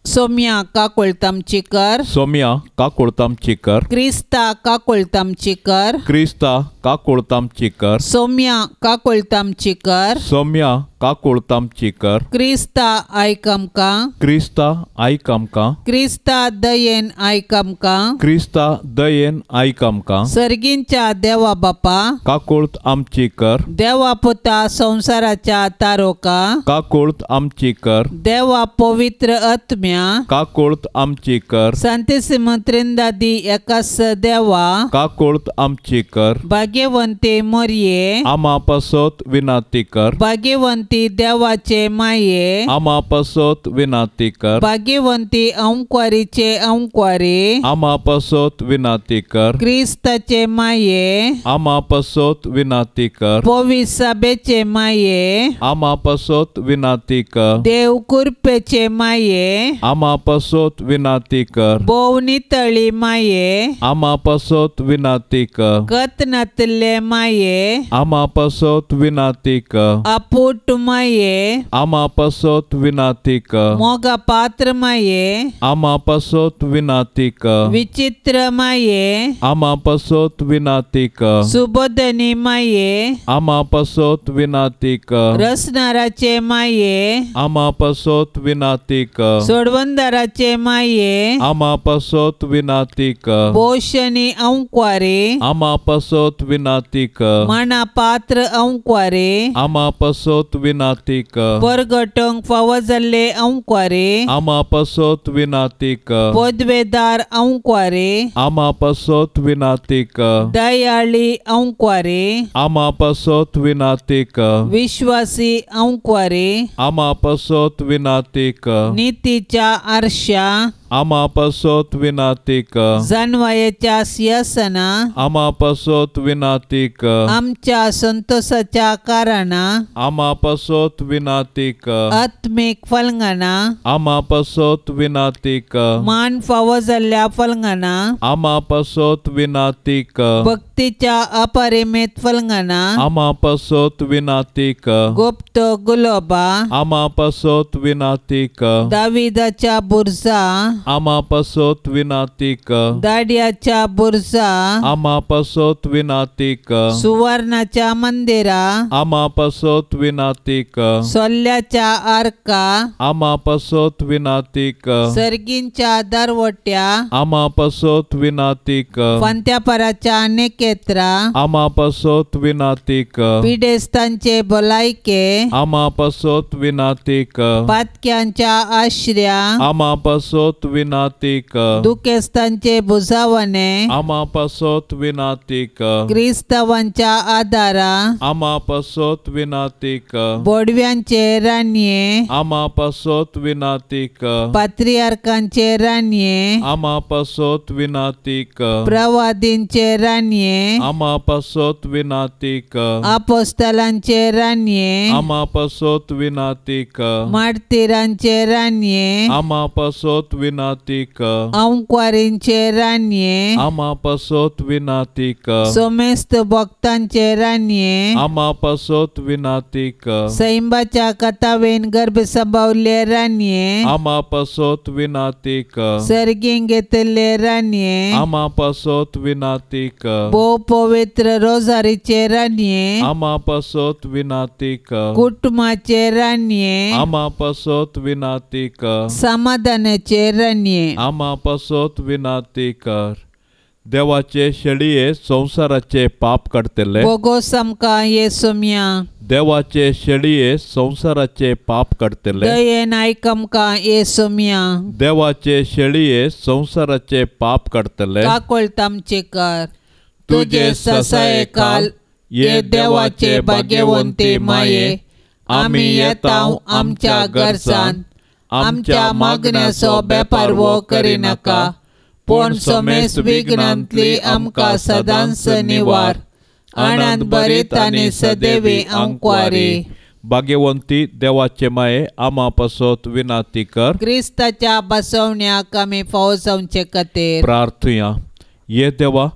सोम्या काकुळतामची कर. सोम्या काकुळतामची कर. क्रिस्ता काकुळतामची कर. क्रिस्ता काकुळतामची कर. सोम्या काकुळतामची कर. सोम्या काकुळतामची कर. क्रिस्ता आयकमका. क्रिस्ता आयकमका. क्रिस्ता दयेन आयकमका. क्रिस्ता दयेन आयकमका. सर्गींच्या देवा बापा काकुळत आमची कर. देवा पुता संसाराच्या तारोका. काकुळत आमची कर. देवा पवित्र आत्म्या काकुळत आमची कर. सांतिसिम त्रिंदादी एकास देवा काकुळत आमची कर. भाग्यवंते मोरये आमा पासोत विनाती कर. भाग्यवंती देवाचे माये आमा पासोत विनाती कर. भाग्यवंती अंक्वारीचे अंक्वारी आमा पासोत विनाती कर. क्रिस्ताचे माये आमा पासोत विनाती कर. पवित्र सभेचे माये आमा पासोत विनाती कर. देव कृपेचे माये आमा पासोत विनाती कर. बोवनितळी माये आमा पासोत विनाती कर. कतनातले माये आमा पासोत विनाती कर. अपूट माये आमा पासोत विनाती कर. मोगा पात्र माये आमा पासोत विनाती कर. विचित्र माये आमा पासोत विनाती कर. सुबोधनी माये आमा पासोत विनाती कर. रसनाराचे माये आमा पासोत विनाती कर. सोडवंदाराचे माये आमा पासोत विनाती कर. पोषणी अंक्वारे आमा पासोत विनाती कर. मना पात्र अंक्वारे आमा पासोत विनाती कर. परगटंक फावजल्ले अंक्वारे आमा पासोत विनाती कर. पदवेदार अंक्वारे आमा पासोत विनाती कर. दयाळी अंक्वारे आमा पासोत विनाती कर. विश्वासी अंक्वारे आमा पासोत विनाती कर. नीतीच्या आरशा आमा पासोत विनाती कर. जानवायेच्या सिंहासना आमा पासोत विनाती कर. आमच्या संतोषाच्या कारणा आमा पासोत विनाती कर. आत्मिक फलंगना आमा पासोत विनाती कर. मान फावजल्ल्या फलंगना आमा पासोत विनाती कर. भक्तीच्या अपरिमित फलंगना आमा पासोत विनाती कर. गुप्त गुलोबा आमा पासोत विनाती कर. दाविदाच्या बुरजा आमा पासोत विनाती कर. दाड्याच्या बुरजा आमा पासोत विनाती कर. सुवर्णाच्या मंदिरा आमा पासोत विनाती कर. सोल्ल्याच्या आर्का आमा पासोत विनाती कर. सर्गींच्या दरवट्या आमा पासोत विनाती कर. पंत्यापराच्या नेकेत्रा आमा पासोत विनाती कर. पिडेस्तांचे भलायके आमा पासोत विनाती कर. पातक्यांच्या आश्र्या आमा पासोत विनाती कर. दुखेस्तांचे बुजावणे आमा पासोत विनाती कर. क्रिस्तवांच्या आधारा आमा पासोत विनाती कर. बोडव्यांचे रान्ये आमा पासोत विनाती कर. पात्रियार्कांचे रान्ये आमा पासोत विनाती कर. प्रवादींचे रान्ये आमा पासोत विनाती कर. अपोस्तलांचे रान्ये आमा पासोत विनाती कर. मार्तिरांचे रान्ये आमा पासोत विनाती कर. अंक्वारींचे रान्ये आमा पासोत विनाती कर. सोमेस्त भक्तांचे रान्ये आमा पासोत विनाती कर. सैंबाच्या कथावेन गर्भ संभावले रान्ये आमा पासोत विनाती कर. सर्गीं घेतले रान्ये आमा पासोत विनाती कर. भोव पवित्र रोजारीचे रान्ये आमा पासोत विनाती कर. कुटुंबाचे रान्ये आमा पासोत विनाती कर. समाधानाचे रान्ये आमा पासोत विनाती कर. देवाचे शेळये संसाराचे पाप काडतले. बोगो समका येसुम्या देवाचे शेळये संसाराचे पाप काडतले. दयेन आयकमका येसुम्या देवाचे शेळये संसाराचे पाप काडतले. काकोळतामचे कर तुझे ससाये काल ये देवाचे भाग्यवंते माये आम्ही येताव आमच्या गरजान आमच्या मागण्याचो बेपार वो करिनाका पण समेस विघ्नांतली आमकां सदांच निवार आनंद बरीत आनी सदैवी अंक्वारी. भाग्यवंती देवाचे माये आमा पासोत विनाती कर. क्रिस्ताच्या बसवण्याक आमी फावो जावचे खातीर प्रार्थुया. ये देवा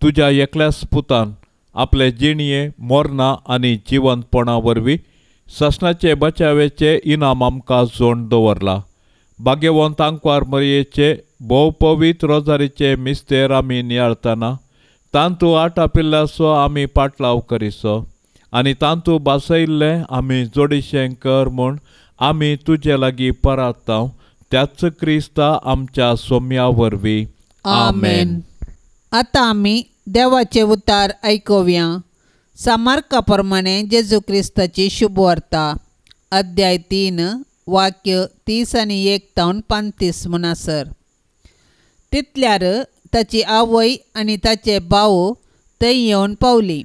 तुझ्या एकल्याच पुतान आपले जिणये मोरना आनी जिवंतपणा वरवीं ससनाचे बचावेचे इनाम आमकां जोड दवरला. भाग्यवंत आंकवार मरयेचे भोव पवित्र रोजारीचे मिस्तेर आमी नियाळतना तांतू आटा पिल्लासो आमी पाटलाव करिसो आनी तांतू बासयल्ले आमी जोडिशें कर म्हूण आमी तुजे लागीं परातांव त्याच क्रिस्ता आमच्या सोम्या वरवीं. आमेन. आतां आमी देवाचे उतार आयकुया. सामार्का प्रमाणे जेजू क्रिस्ताची शुभ वार्ता, अध्याय 3, वाक्य 30 आनी 1 तावन 35 म्हणसर. तितल्यार ताची आवय आनी ताचे भाव थंय येवन पावली,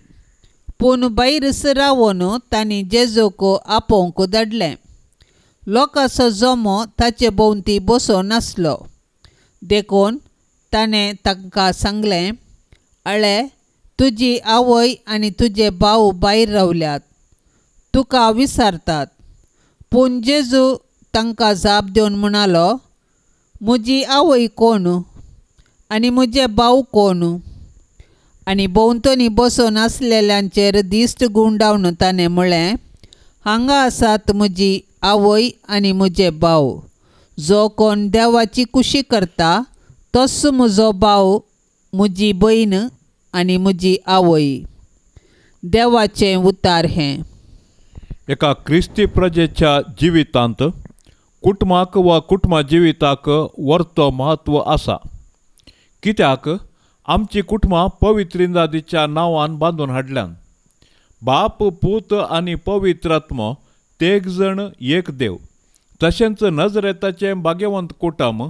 पूण भायरच रावून तांणी जेजूक आपोवंक धाडलें. लोकांचो जमो ताचे भोंवती बसो नासलो देखून ताणें तांकां सांगलें, अळे, तुजी आवय आनी तुजे भाव भायर रावल्यात, तुका विचारतात. पूण जेजू तांकां जाप दिवन म्हणालो, म्हजी आवय कोण आनी म्हजे भाव कोण? आनी भोंवतणी बसून आसलेल्यांचेर दिश्ट गुंडावन ताणें म्हळें, हांगा आसात म्हजी आवय आनी म्हजे भाव. जो कोण देवाची कुशी करता तोच म्हजो भाव, म्हजी भयण आनी म्हजी आवय. देवाचें उतार हें. एका क्रिस्ती प्रजेच्या जिवितांत कुटुंबाक वा कुटुंबा जिविताक वर्तो महत्व आसा. कित्याक आमची कुटुंबां पवित्र इंदादीच्या नांवान बांदून हाडल्यान. बाप, पूत आनी पवित्र आत्मो तेग जण एक देव. तशेंच नजरेताचें भाग्यवंत कुटुंब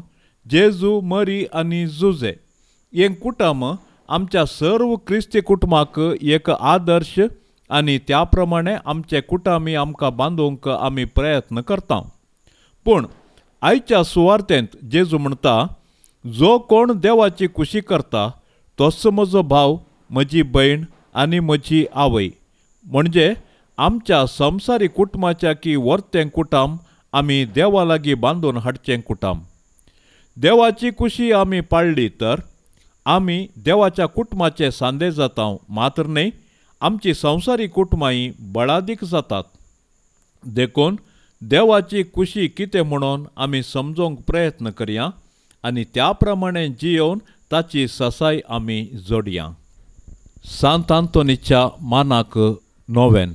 जेजू, मरी आनी जुजे हें कुटुंब आमच्या सर्व क्रिस्ती कुटुंबाक एक आदर्श आनी त्या प्रमाणे आमचे कुटुंबी आमकां बांदूंक आमी प्रयत्न करता. पूण आयच्या सुवार्तेंत जेजू म्हणटा, जो कोण देवाची कुशी करता तोच म्हजो भाव, म्हजी भयण आनी म्हजी आवय. म्हणजे आमच्या संवसारी कुटुंबाच्या की वर्तें कुटुंब आमी देवा लागीं बांदून हाडचें कुटुंब. देवाची कुशी आमी पाळली तर आमी देवाच्या कुटुंबाचे सांदे जाता, मात्र न्ही आमची संवसारी कुटुंबांय बळादीक जातात. देखून देवाची कुशी कितें म्हणून आमी समजोवंक प्रयत्न करया आनी त्या प्रमाणे जियोवन ताची ससाय आमी जोडया. सांत आंतोनीच्या मानाक नोवेन.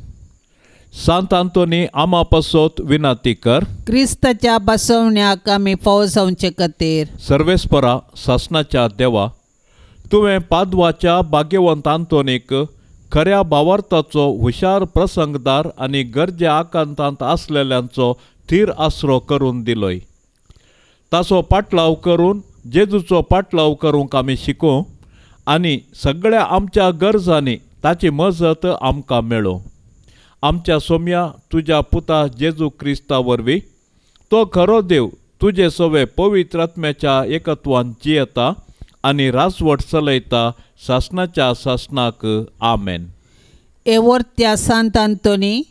सांत आंतोनी आमा पासत विनाती कर. क्रिस्ताच्या बसवण्याक आमी फावो जावचे खातीर. सर्वेस्परा शासनाच्या देवा, तुवें पादवाच्या भाग्यवंत आंतोनीक खऱ्या भावार्थाचो हुशार प्रसंगदार आनी गरजे आकांतांत आसलेल्यांचो थीर आसरो करून दिलोय. ताचो पाटलाव करून जेजूचो पाटलाव करूंक आमी शिकूं आनी सगळ्या आमच्या गरजांनी ताची मजत आमकां मेळो. आमच्या सोम्या तुज्या पुता जेजू क्रिस्ता वरवीं तो खरो देव तुजे सवे पवित्र आत्म्याच्या एकत्वान जियेता आनी राजवट चलयता शासनाच्या शासनाक. आमेन. ए वर्त्या सांत आंतोनी,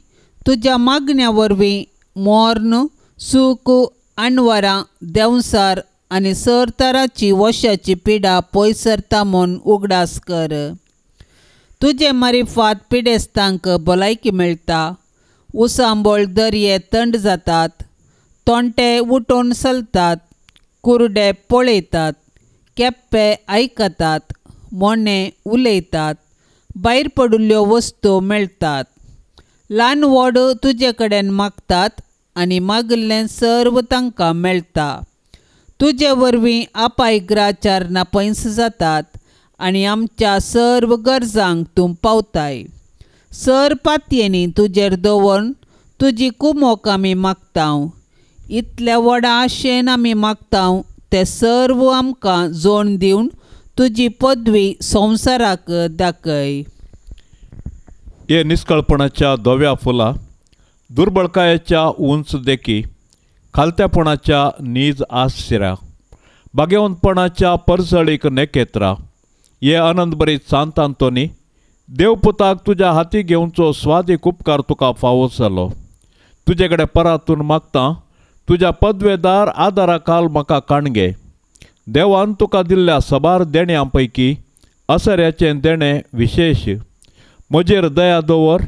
तुज्या मागण्या वरवीं मोर्न, सूख, आनवरां, देंवसार आनी सर तराची वशाची पिडा पयसरता म्हूण उगडास कर. तुजे मारिफात पिडेस्तांक भलायकी मेळटा. उसांबोळ दर्ये थंड जातात, तोंटे उठून चलतात, कुरडे पळयतात, केप्पे आयकतात, मोने उलयतात, भायर पडिल्ल्यो वस्तू मेळटात. ल्हान व्हड तुजे कडेन मागतात आनी मागिल्लें सर्व तांकां मेळटा. तुजे वरवीं आपायग्राचार नापयस जातात आनी आमच्या सर्व गरजांक तूं पावताय. सर पातयेनी तुजेर दवरून तुजी कुमोक आमी मागतांव. इतल्या व्हडा आशेन आमी मागतांव ते सर्व आमकां जोड दिवन तुजी पदवी संवसाराक दाखय. हे निश्कळपणाच्या धव्या फुलां, दुर्बळकायेच्या उंच देखी, खालत्यापणाच्या नीज आशिरा, भाग्यवंतपणाच्या परसळीक नेकेत्रा, ये आनंदभरीत सांत आंतोनी, देवपुताक तुज्या हाती घेवचो स्वादीक उपकार तुका फावो जालो. तुजे कडेन परातून मागता, तुज्या पदवेदार आदारा काल म्हाका काणगे. देवान तुका दिल्ल्या सबार देण्यां पैकी असऱ्याचें देणें विशेश. म्हजेर दया दवर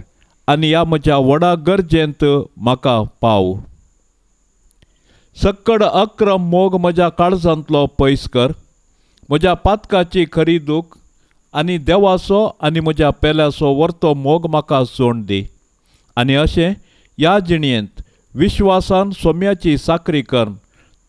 आनी ह्या म्हज्या व्हडा गरजेंत म्हाका पाव. सक्कड अक्रम मोग म्हज्या काळजांतलो पयस कर. म्हज्या पातकाची खरी दूख आनी देवाचो आनी म्हज्या पेल्याचो व्हरतो मोग म्हाका जोड दी. आनी अशें ह्या जिणयेंत विश्वासान सोम्याची साकरी कर.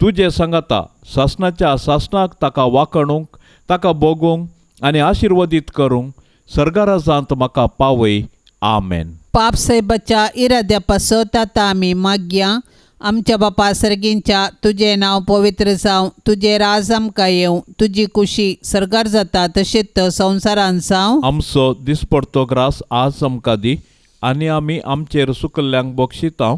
तुजे सांगाता सासणाच्या सासणाक ताका वाखणूंक, ताका बोगूंक आनी आशिर्वादीत करूंक सर्गाराजांत म्हाका पावय. आमेन. पाप साहेबाच्या इराद्यापासो ताता आमी मागया. आमच्या बापा सर्गींच्या तुझे नाव पवित्र जावं, तुझे राज आमकां येवं, तुजी कुशी सर्गार जाता तशेंच संवसारान जावं. आमचो दिसपडतो ग्रास आज आमकां दी आनी आमी आमचेर सुकल्ल्यांक बक्षिता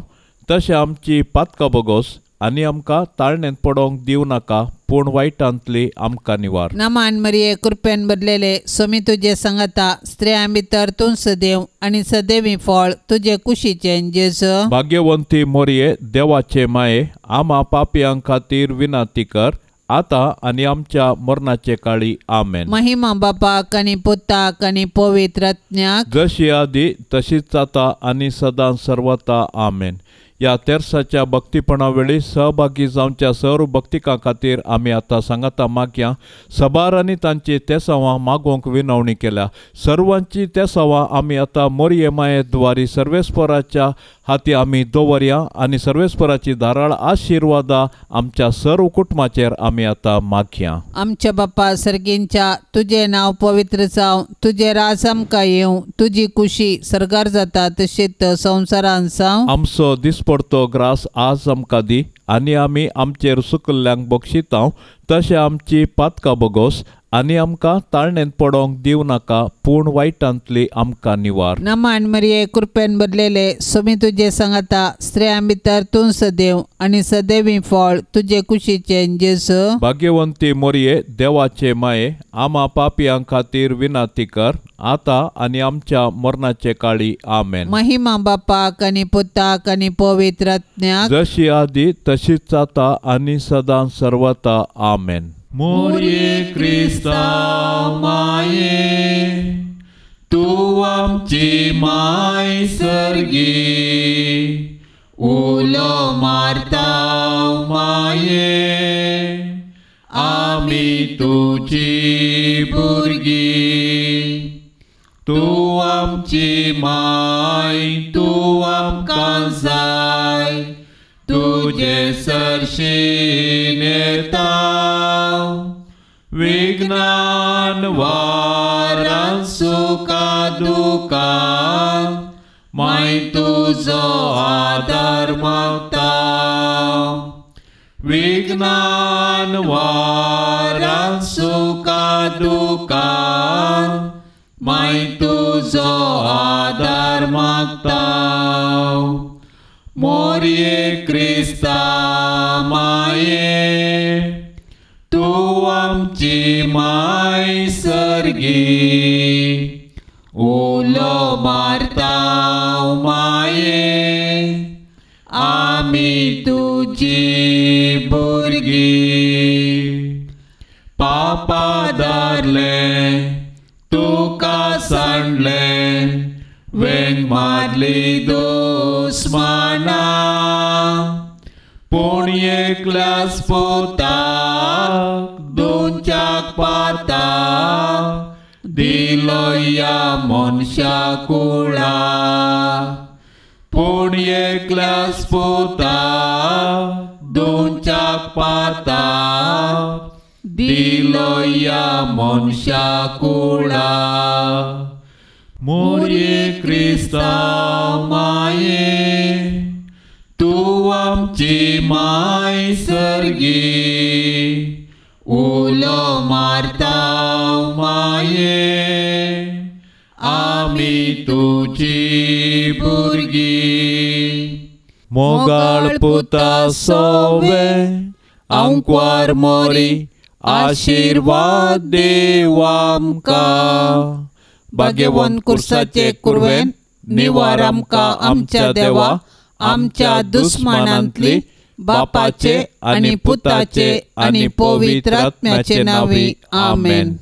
तशें आमची पातकां बोगोस आनी आमकां ताळणेंत पडोवंक दिवं नाका, पूण वायटांतली आमकां निवार. नमान मरिये कृपेन बदलेले सोमी तुजे सांगाता स्त्रियां भितर तूं सदैव आनी सदैवी फळ तुजे कुशीचें जेजू. भाग्यवंती मोरये देवाचे माये, आमा पापयांक खातीर विनाती कर, आतां आनी आमच्या मरणाचे काळी. आमेन. महिमा बापाक आनी पुताक आनी पवित्र आत्म्याक जशी आदी तशीच जाता आनी सदां सर्वता. आमेन. ह्या तेर्साच्या भक्तीपणा वेळी सहभागी जावच्या सर्व भक्तिकां खातीर आमी आतां सांगाता मागया. सबार आनी तांची तेसावां मागोवंक विनवणी केल्या. सर्वांची तेसावां आमी आतां मोरये माये द्वारी सर्वेस्पराच्या हाती आमी दवरया आनी सर्वेस्पराची धाराळ आशिर्वादा आमच्या सर्व कुटुंबाचेर आमी आतां मागया. आमच्या बापा सर्गींच्या तुझे नाव पवित्र जावं, तुझे राज आमकां येवं, तुजी कुशी सर्गार जाता तशेंच संवसारान जावं. आमचो दिसपडतो ग्रास आज आमकां दी आनी आमी आमचेर सुकल्ल्यांक बक्षिता तशें आमची पातकां बोगोस आनी आमकां ताळणेंत पडोवंक दिवं नाका, पूण वायटांतली आमकां निवार. नमान मरिये कृपेन बदलेले सोमी तुजे सांगाता स्त्रियां भितर तूं सदैव आनी सदैवी फळ तुजे कुशीचें जेजू. भाग्यवंती मोरये देवाचे माये, आमा पापयांक खातीर विनाती कर, आतां आनी आमच्या मरणाचे काळी. आमेन. महिमा बापाक आनी पुताक आनी पवित्र आत्म्याक जशी आदी तशीच जाता आनी सदां सर्वता. आमेन. मोरये क्रिस्ता माये, तू आमची माय सर्गी, उलो मारता माये, आमी तुजी भुरगी. तू आमची माय, तू आमकां जाय, तुजे सरशीन येता विज्ञान वारां सुखा दुखां, माय तुजो आदार मागता. विज्ञान वारां सुखा दुखां, माय तुजो आदार मागता. मोरये क्रिस्ता माये, तू आमची माय सर्गी, उलो मारता माये, आमी तुजी भुरगी. पापा दारले तुका सांडले, वेंग मारली दुस्माना, पूण एकल्याच पोताक दोनच्याक पाता, दिलो या मनशा कुळा. पूण एकल्याच पोताक दोनच्याक पाता, दिलो या मनशा कुळा. मोरये क्रिस्ता माये, तू आमची माय सर्गी, उलो मारता माये, आमी तुजी भुरगी. मोगाळ पुता सोवे आमकां मोरी, आशिर्वाद देव आमकां. भाग्यवंत कुर्साचे कुरवेन निवार आमकां आमच्या देवा, आमच्या दुस्मानांतली बापाचे आनी पुताचे आनी पवित्र आत्म्याचे नावी. आमेन.